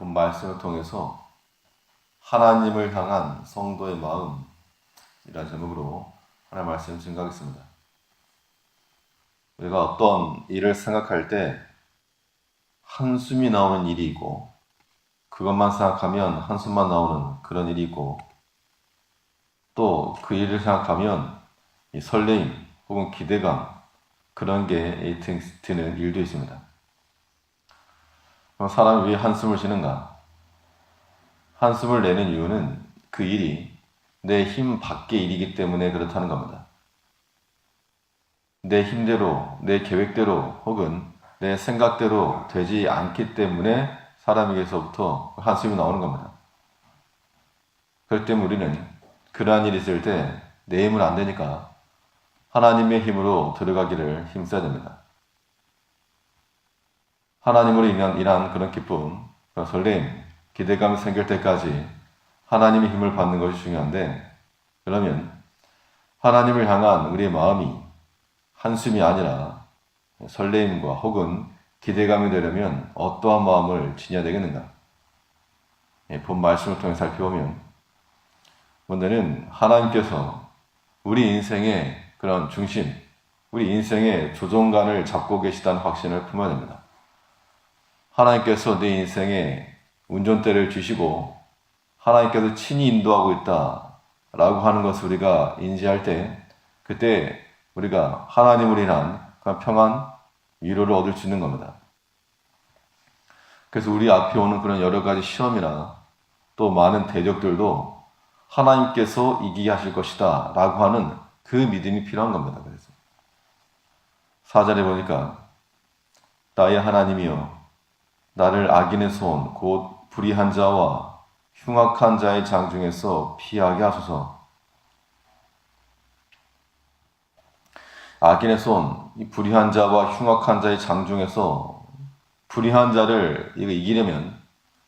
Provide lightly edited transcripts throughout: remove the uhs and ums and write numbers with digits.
본 말씀을 통해서 하나님을 향한 성도의 마음이라는 제목으로 하나님의 말씀을 증거하겠습니다. 우리가 어떤 일을 생각할 때 한숨이 나오는 일이 있고, 그것만 생각하면 한숨만 나오는 그런 일이 있고, 또 그 일을 생각하면 이 설레임 혹은 기대감, 그런 게 드는 일도 있습니다. 그럼 사람이 왜 한숨을 쉬는가? 한숨을 내는 이유는 그 일이 내 힘 밖의 일이기 때문에 그렇다는 겁니다. 내 힘대로, 내 계획대로 혹은 내 생각대로 되지 않기 때문에 사람에게서부터 한숨이 나오는 겁니다. 그럴 때 우리는 그러한 일이 있을 때 내 힘은 안 되니까 하나님의 힘으로 들어가기를 힘써야 됩니다. 하나님으로 인한 그런 기쁨, 그런 설렘, 기대감이 생길 때까지 하나님의 힘을 받는 것이 중요한데, 그러면 하나님을 향한 우리의 마음이 한숨이 아니라 설레임과 혹은 기대감이 되려면 어떠한 마음을 지녀야 되겠는가? 본 말씀을 통해 살펴보면, 먼저는 하나님께서 우리 인생의 그런 중심, 우리 인생의 조종관을 잡고 계시다는 확신을 품어야 됩니다. 하나님께서 내 인생의 운전대를 주시고 하나님께서 친히 인도하고 있다라고 하는 것을 우리가 인지할 때, 그때 우리가 하나님으로 인한 평안, 위로를 얻을 수 있는 겁니다. 그래서 우리 앞에 오는 그런 여러 가지 시험이나 또 많은 대적들도 하나님께서 이기게 하실 것이다 라고 하는 그 믿음이 필요한 겁니다. 그래서 4절에 보니까 나의 하나님이여 나를 악인의 손 곧 불의한 자와 흉악한 자의 장중에서 피하게 하소서. 악인의 손, 이 불의한 자와 흉악한 자의 장중에서 불의한 자를 이기려면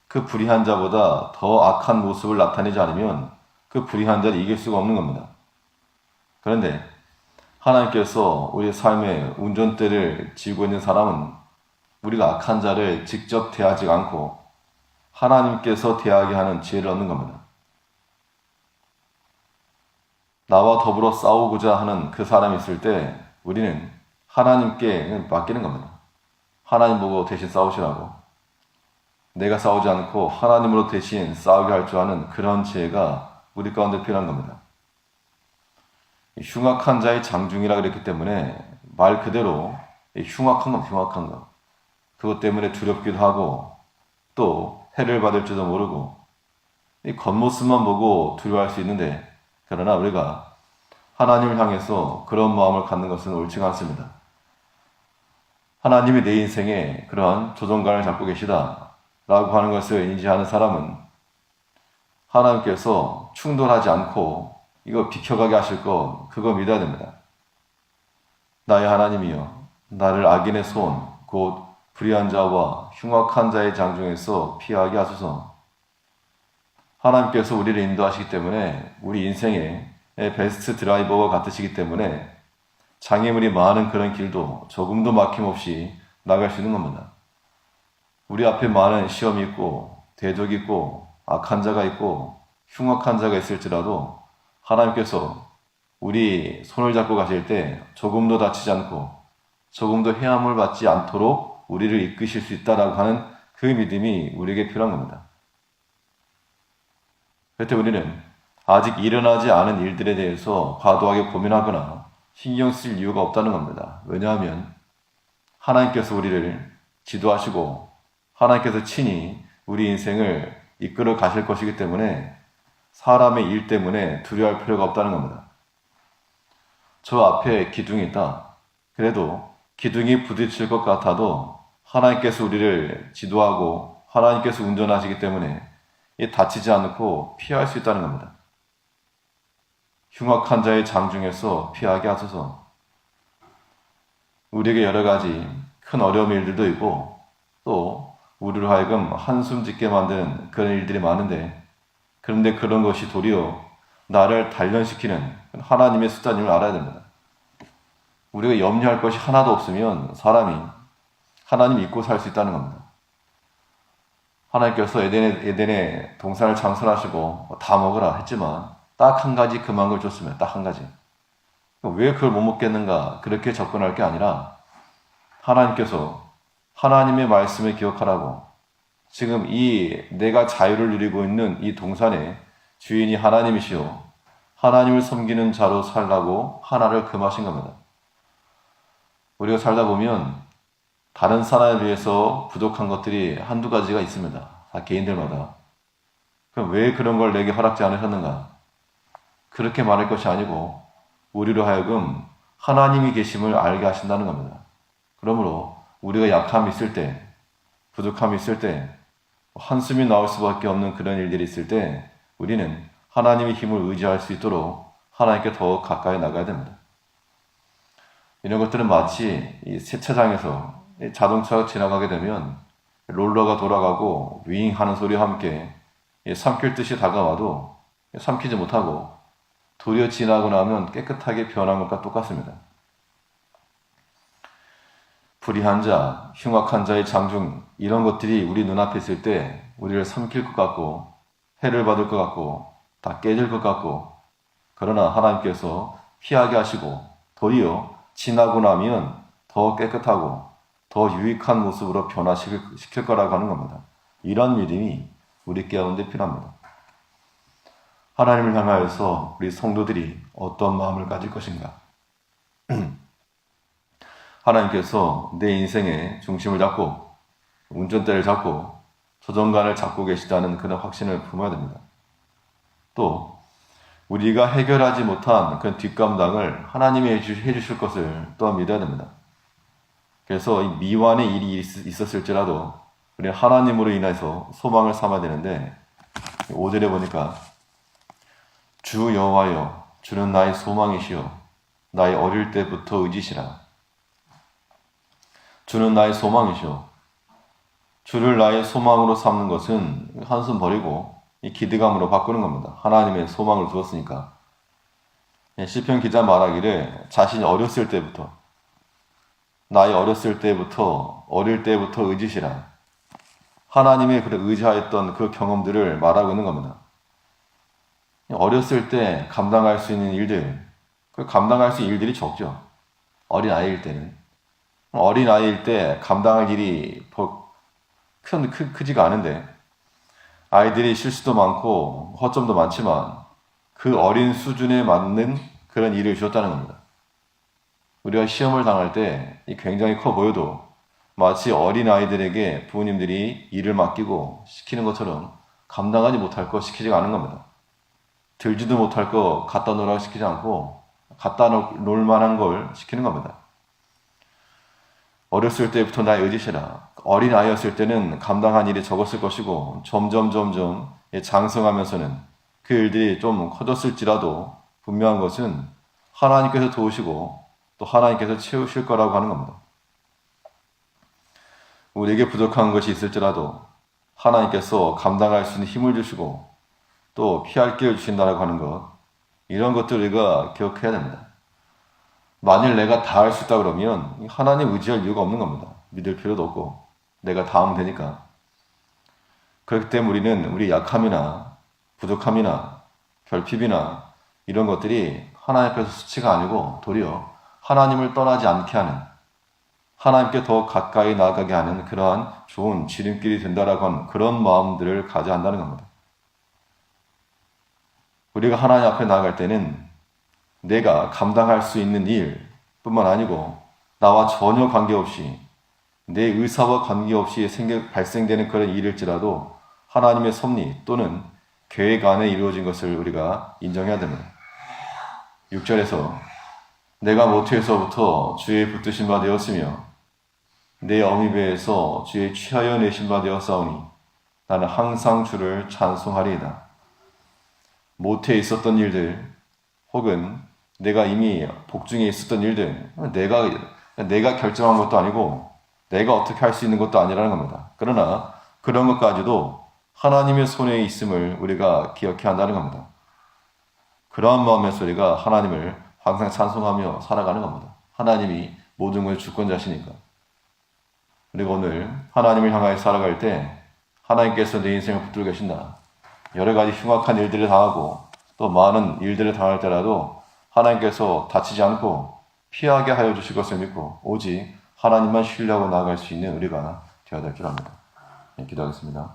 그 불의한 자보다 더 악한 모습을 나타내지 않으면 그 불의한 자를 이길 수가 없는 겁니다. 그런데 하나님께서 우리 삶의 운전대를 쥐고 있는 사람은 우리가 악한 자를 직접 대하지 않고 하나님께서 대하게 하는 지혜를 얻는 겁니다. 나와 더불어 싸우고자 하는 그 사람이 있을 때 우리는 하나님께 맡기는 겁니다. 하나님 보고 대신 싸우시라고. 내가 싸우지 않고 하나님으로 대신 싸우게 할 줄 아는 그런 지혜가 우리 가운데 필요한 겁니다. 흉악한 자의 장중이라 그랬기 때문에 말 그대로 흉악한 것. 그것 때문에 두렵기도 하고 또 해를 받을지도 모르고 이 겉모습만 보고 두려워할 수 있는데, 그러나 우리가 하나님을 향해서 그런 마음을 갖는 것은 옳지가 않습니다. 하나님이 내 인생에 그러한 조종관을 잡고 계시다 라고 하는 것을 인지하는 사람은 하나님께서 충돌하지 않고 이거 비켜가게 하실 것, 그거 믿어야 됩니다. 나의 하나님이여 나를 악인의 손 곧 불의한 자와 흉악한 자의 장중에서 피하게 하소서. 하나님께서 우리를 인도하시기 때문에 우리 인생의 베스트 드라이버와 같으시기 때문에 장애물이 많은 그런 길도 조금도 막힘없이 나갈 수 있는 겁니다. 우리 앞에 많은 시험이 있고 대적이 있고 악한 자가 있고 흉악한 자가 있을지라도 하나님께서 우리 손을 잡고 가실 때 조금도 다치지 않고 조금도 해함을 받지 않도록 우리를 이끄실 수 있다라고 하는 그 믿음이 우리에게 필요한 겁니다. 그때 우리는 아직 일어나지 않은 일들에 대해서 과도하게 고민하거나 신경 쓸 이유가 없다는 겁니다. 왜냐하면 하나님께서 우리를 지도하시고 하나님께서 친히 우리 인생을 이끌어 가실 것이기 때문에 사람의 일 때문에 두려워할 필요가 없다는 겁니다. 저 앞에 기둥이 있다. 그래도 기둥이 부딪힐 것 같아도 하나님께서 우리를 지도하고 하나님께서 운전하시기 때문에 다치지 않고 피할 수 있다는 겁니다. 흉악한 자의 장중에서 피하게 하소서. 우리에게 여러 가지 큰 어려운 일들도 있고 또 우리로 하여금 한숨 짓게 만드는 그런 일들이 많은데, 그런데 그런 것이 도리어 나를 단련시키는 하나님의 수단임을 알아야 됩니다. 우리가 염려할 것이 하나도 없으면 사람이 하나님 믿고 살 수 있다는 겁니다. 하나님께서 에덴의 동산을 창설하시고 다 먹으라 했지만 딱 한 가지 금한 걸 줬으면 딱 한 가지. 왜 그걸 못 먹겠는가? 그렇게 접근할 게 아니라 하나님께서 하나님의 말씀을 기억하라고 지금 이 내가 자유를 누리고 있는 이 동산의 주인이 하나님이시오. 하나님을 섬기는 자로 살라고 하나를 금하신 겁니다. 우리가 살다 보면 다른 사람에 비해서 부족한 것들이 한두 가지가 있습니다. 다 개인들마다. 그럼 왜 그런 걸 내게 허락지 않으셨는가? 그렇게 말할 것이 아니고 우리로 하여금 하나님이 계심을 알게 하신다는 겁니다. 그러므로 우리가 약함이 있을 때, 부족함이 있을 때, 한숨이 나올 수밖에 없는 그런 일들이 있을 때 우리는 하나님의 힘을 의지할 수 있도록 하나님께 더 가까이 나가야 됩니다. 이런 것들은 마치 이 세차장에서 자동차가 지나가게 되면 롤러가 돌아가고 윙 하는 소리와 함께 삼킬 듯이 다가와도 삼키지 못하고 도리어 지나고 나면 깨끗하게 변한 것과 똑같습니다. 불의한 자, 흉악한 자의 장중 이런 것들이 우리 눈앞에 있을 때 우리를 삼킬 것 같고 해를 받을 것 같고 다 깨질 것 같고 그러나 하나님께서 피하게 하시고 도리어 지나고 나면 더 깨끗하고 더 유익한 모습으로 변화시킬 거라고 하는 겁니다. 이런 믿음이 우리 가운데 필요합니다. 하나님을 향하여서 우리 성도들이 어떤 마음을 가질 것인가? 하나님께서 내 인생의 중심을 잡고 운전대를 잡고 조정관을 잡고 계시다는 그런 확신을 품어야 됩니다. 또 우리가 해결하지 못한 그런 뒷감당을 하나님이 해주실 것을 또한 믿어야 됩니다. 그래서 이 미완의 일이 있었을지라도 우리는 하나님으로 인해서 소망을 삼아야 되는데 5절에 보니까 주 여호와여 주는 나의 소망이시여 나의 어릴 때부터 의지시라. 주는 나의 소망이시여. 주를 나의 소망으로 삼는 것은 한숨 버리고 이 기대감으로 바꾸는 겁니다. 하나님의 소망을 두었으니까. 시편 기자 말하기를 자신이 어렸을 때부터 나의 어릴 때부터 의지시라. 하나님의 그래 의지하였던 그 경험들을 말하고 있는 겁니다. 어렸을 때 감당할 수 있는 일들, 그 감당할 수 있는 일들이 적죠. 어린아이일 때는. 어린아이일 때 감당할 일이 크지가 않은데 아이들이 실수도 많고 허점도 많지만 그 어린 수준에 맞는 그런 일을 주었다는 겁니다. 우리가 시험을 당할 때 굉장히 커 보여도 마치 어린아이들에게 부모님들이 일을 맡기고 시키는 것처럼 감당하지 못할 거 시키지가 않은 겁니다. 들지도 못할 거 갖다 놓으라고 시키지 않고 갖다 놓을 만한 걸 시키는 겁니다. 어렸을 때부터 나의 의지시라. 어린아이였을 때는 감당한 일이 적었을 것이고 점점 장성하면서는 그 일들이 좀 커졌을지라도 분명한 것은 하나님께서 도우시고 또 하나님께서 채우실 거라고 하는 겁니다. 우리에게 부족한 것이 있을지라도 하나님께서 감당할 수 있는 힘을 주시고 또 피할 길을 주신다고 하는 것, 이런 것들 우리가 기억해야 됩니다. 만일 내가 다 할 수 있다 그러면 하나님 의지할 이유가 없는 겁니다. 믿을 필요도 없고 내가 다 하면 되니까. 그렇기 때문에 우리는 우리 약함이나 부족함이나 결핍이나 이런 것들이 하나님 앞에서 수치가 아니고 도리어 하나님을 떠나지 않게 하는, 하나님께 더 가까이 나아가게 하는 그러한 좋은 지름길이 된다라고 하는 그런 마음들을 가져야 한다는 겁니다. 우리가 하나님 앞에 나아갈 때는 내가 감당할 수 있는 일뿐만 아니고 나와 전혀 관계없이 내 의사와 관계없이 발생되는 그런 일일지라도 하나님의 섭리 또는 계획 안에 이루어진 것을 우리가 인정해야 됩니다. 6절에서 내가 모태에서부터 주의 붙드신 바 되었으며 내 어미 배에서 주의 취하여 내신 바 되었사오니 나는 항상 주를 찬송하리이다. 모태에 있었던 일들 혹은 내가 이미 복중에 있었던 일들, 내가 결정한 것도 아니고 내가 어떻게 할 수 있는 것도 아니라는 겁니다. 그러나 그런 것까지도 하나님의 손에 있음을 우리가 기억해야 한다는 겁니다. 그러한 마음에서 우리가 하나님을 항상 찬송하며 살아가는 겁니다. 하나님이 모든 것의 주권자시니까. 우리가 오늘 하나님을 향하여 살아갈 때 하나님께서 내 인생을 붙들고 계신다. 여러 가지 흉악한 일들을 당하고 또 많은 일들을 당할 때라도 하나님께서 다치지 않고 피하게 하여 주실 것을 믿고 오직 하나님만 신뢰하고 나아갈 수 있는 우리가 되어야 될 줄 압니다. 기도하겠습니다.